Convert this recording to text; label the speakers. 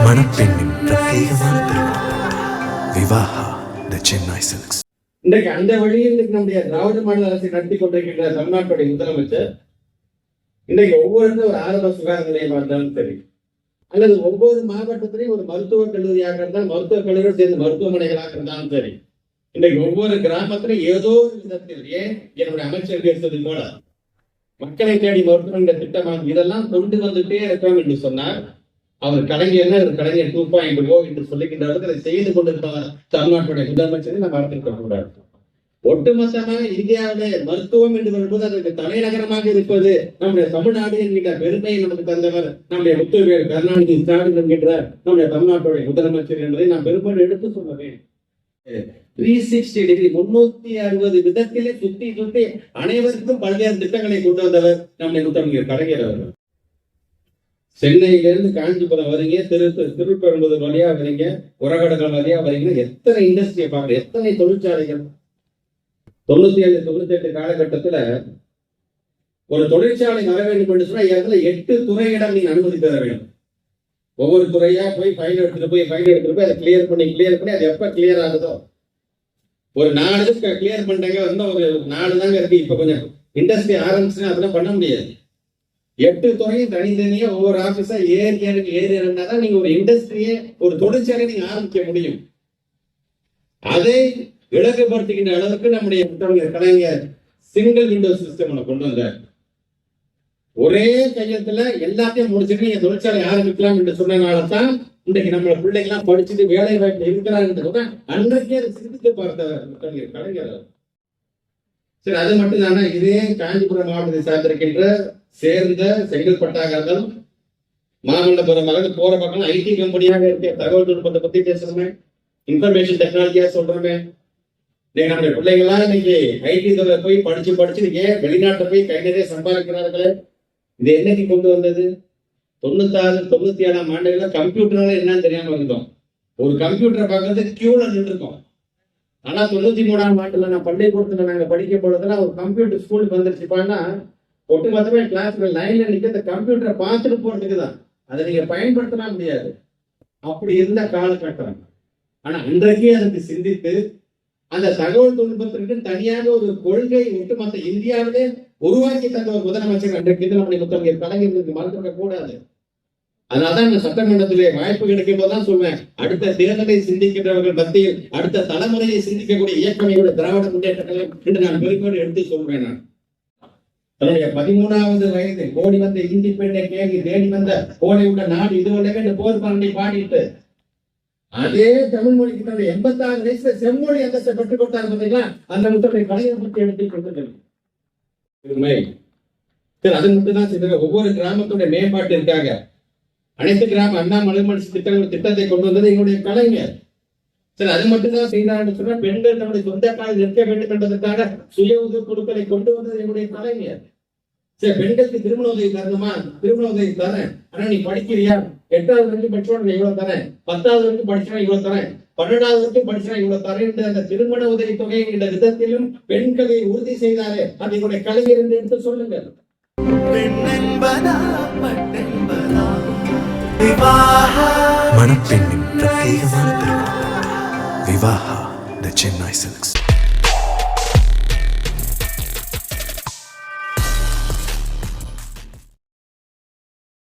Speaker 1: மணப்பெண்ணின் பிரத்யேகமான திருமணம் விவாஹா தி சென்னை சில்க்ஸ்.
Speaker 2: இன்றைக்கு அந்த வழியில் இன்றைக்கு நம்முடைய திராவிட மாடல் அரசை நடத்தி கொண்டிருக்கின்ற தமிழ்நாட்டுடைய முதலமைச்சர் இன்றைக்கு ஒவ்வொரு ஒரு ஆரம்ப சுகாதார நிலையமாக இருந்தாலும் சரி, அல்லது ஒவ்வொரு மாவட்டத்திலையும் ஒரு மருத்துவக் கல்லூரியாக இருந்தால் மருத்துவக் கல்லூரியோடு சேர்ந்து மருத்துவமனைகளாக இருந்தாலும் சரி, இன்றைக்கு ஒவ்வொரு கிராமத்திலும் ஏதோ ஒரு விதத்தில் ஏன் என்னுடைய அமைச்சர் பேசுவது போல மக்களை தேடி மருத்துவ திட்டமாக இதெல்லாம் கொண்டு வந்துட்டே இருக்கோம் என்று சொன்னால் அவர் கலைஞர் கலைஞர் 2.0 என்று சொல்லுகின்றார்கள். அதை செய்து கொண்டிருப்பவர் தமிழ்நாட்டுடைய முதலமைச்சரை நாம் பார்த்திருக்க கூடாது. ஒட்டுமொத்தமாக இந்தியாவிலே மருத்துவம் என்று வரும்போது அதற்கு தலைநகரமாக இருப்பது நம்முடைய தமிழ்நாடு என்கின்ற பெருமையை நமக்கு தந்தவர் நம்முடைய முத்துவேல் கருணாநிதி ஸ்டாலின் என்கின்ற நம்முடைய தமிழ்நாட்டுடைய முதலமைச்சர் என்பதை நாம் பெரும்பாலும் எடுத்து சொல்ல வேண்டும். 360 டிகிரி 360 விதத்திலே சுத்தி சுத்தி அனைவருக்கும் பல்வேறு திட்டங்களை கொண்டு வந்தவர் நம்முடைய முத்தமிழர் கலைஞர் அவர்கள். சென்னையிலிருந்து காஞ்சிபுரம் வரீங்க, திருப்பெரும்புதூர் வழியா வரீங்க, உரகடகம் வழியா வரீங்க, எத்தனை இண்டஸ்ட்ரியை பார்க்கணும், எத்தனை தொழிற்சாலைகள். 97, 98 காலகட்டத்துல ஒரு தொழிற்சாலை வர வேண்டும் என்று சொன்னா இடத்துல 8 துறையிடம் நீங்க அனுமதி பெற வேண்டும். ஒவ்வொரு துறையா போய் ஃபைல் எடுத்துட்டு போய் அதை கிளியர் பண்ணி அது எப்ப கிளியர் ஆகுதோ, ஒரு 4 கிளியர் பண்ணிட்டாங்க வந்து ஒரு 4 தாங்க இருக்கு. இப்ப கொஞ்சம் இண்டஸ்ட்ரி ஆரம்பிச்சுன்னா அதெல்லாம் பண்ண முடியாது. 8 துறையும் தனித்தனியா ஒவ்வொரு ஆபீஸா ஏறி இருந்தாதான் நீங்க ஒரு இண்டஸ்ட்ரியே ஒரு தொழிற்சாலை நீங்க ஆரம்பிக்க முடியும். அதை இலகுபடுத்துகின்ற அளவுக்கு நம்முடைய கலைஞர் சிங்கிள் விண்டோ சிஸ்டம் கொண்டு வந்தார். ஒரே கையத்துல எல்லாத்தையும் முடிச்சுட்டு நீங்க தொழிற்சாலை ஆரம்பிக்கலாம் என்று சொன்னனால்தான் இன்றைக்கு நம்ம பிள்ளைங்களாம் படிச்சுட்டு வேலை வாய்ப்பு இருக்கிறாங்க. அன்றைக்கே அதை சிந்தித்து பார்த்தவர் கலைஞர். சரி, அது மட்டும் தானே. இதே காஞ்சிபுரம் மாவட்டத்தை சார்ந்திருக்கின்ற சேர்ந்த செங்கல்பட்டாக இருந்தாலும் மாமல்லபுரமாக போற பக்கம் ஐடி கம்பெனியாக இருக்க தகவல் தொழில்நுட்பத்தை பத்தி பேசுறோமே, இன்ஃபர்மேஷன் டெக்னாலஜியா சொல்றோமே. நீங்க நம்முடைய பிள்ளைங்களாம் இன்னைக்கு ஐடி துறை போய் படிச்சு நீங்க வெளிநாட்டை போய் கை நிறைய சம்பாதிக்கிறார்களே. இது என்னைக்கு கொண்டு வந்தது? 96, 97 ஆண்டுகள்ல கம்ப்யூட்டர்னால என்னன்னு தெரியாம இருந்தோம். ஒரு கம்ப்யூட்டரை பார்க்கறது கியூல நின்று இருக்கோம். ஆனா 93ஆம் ஆண்டுல நான் பள்ளிக்கூடத்துல நாங்க படிக்க போறதுல ஒரு கம்ப்யூட்டர் ஸ்கூலுக்கு வந்துருச்சுப்பான்னா ஒட்டுமொத்தமே கிளாஸ்ல லைன்ல நிக்க இந்த கம்ப்யூட்டரை பார்த்துட்டு போறதுக்கு தான். அதை நீங்க பயன்படுத்தலாம் முடியாது. அப்படி இருந்த காலகட்டம். ஆனா அன்றைக்கே அதுக்கு சிந்தித்து அந்த தகவல் தொழில்நுட்பத்திற்கு தனியாக ஒரு கொள்கை ஒட்டுமொத்த இந்தியாவிலே உருவாக்கி தந்த ஒரு முதலமைச்சர் அன்றைக்கு நம்முடைய முத்தமிழர் கலைஞர்களுக்கு மறந்துவிட கூடாது. அதனால்தான் இந்த சட்டமன்றத்திலே வாய்ப்பு கிடைக்கும் போதுதான் சொல்வேன், அடுத்த தேர்தலை சிந்திக்கின்றவர்கள் மத்தியில் அடுத்த தலைமுறையை சிந்திக்கக்கூடிய இயக்கம் திராவிட முன்னேற்ற கழகம் என்று நான் பெருமையோடு எடுத்து சொல்வேன். நான் தன்னுடைய 13வது வயது கோடி வந்த இந்தி பெண்ணை கேள்வி தேடி வந்த கோடை உள்ள நாடு இதுவரை போர் பலனை பாடிட்டு அதே தமிழ் மொழிக்கு தன்னுடைய 86 வயசுல செம்மொழி அந்தஸ்தை பெற்றுக் கொடுத்தார் பார்த்தீங்களா, அந்த முத்தத்தை கலைஞர் பற்றி எடுத்துக் கொண்டிருக்கிறது. அது மட்டும் தான் செய்தாங்க. ஒவ்வொரு கிராமத்துடைய மேம்பாட்டிற்காக அனைத்து கிராம அண்ணா மலைமலர்ச்சி திட்டத்தை கொண்டு வந்தது எங்களுடைய கலைஞர். சரி, அது மட்டும்தான் செய்தார் சொன்னா பெண்கள் தன்னுடைய சொந்த காலில் நிற்க வேண்டும் என்பதற்காக சுய உதவி குழுக்களை கொண்டு வந்தது எங்களுடைய கலைஞர். சரி, பெண்களுக்கு திருமண உதவி தரணுமா? திருமண உதவி தரேன். ஆனா நீ படிக்கிறியா? 8வது வரைக்கும் படிச்சவன் இவ்வளவு தரேன், 10வது வரைக்கும் படிச்சவன் இவ்வளவு தரேன், 12வது வரைக்கும் படிச்சவன் இவ்வளவு தரேன் என்று அந்த திருமண உதவி தொகை என்ற விதத்திலும் பெண்களை உறுதி செய்தாரே, அது எங்களுடைய கலைஞர் என்று எடுத்து சொல்லுங்கள்.
Speaker 1: மணப்பெண்ணின் பிரத்யேகமான திருமணம் விவாஹா தி சென்னை சில்க்ஸ்.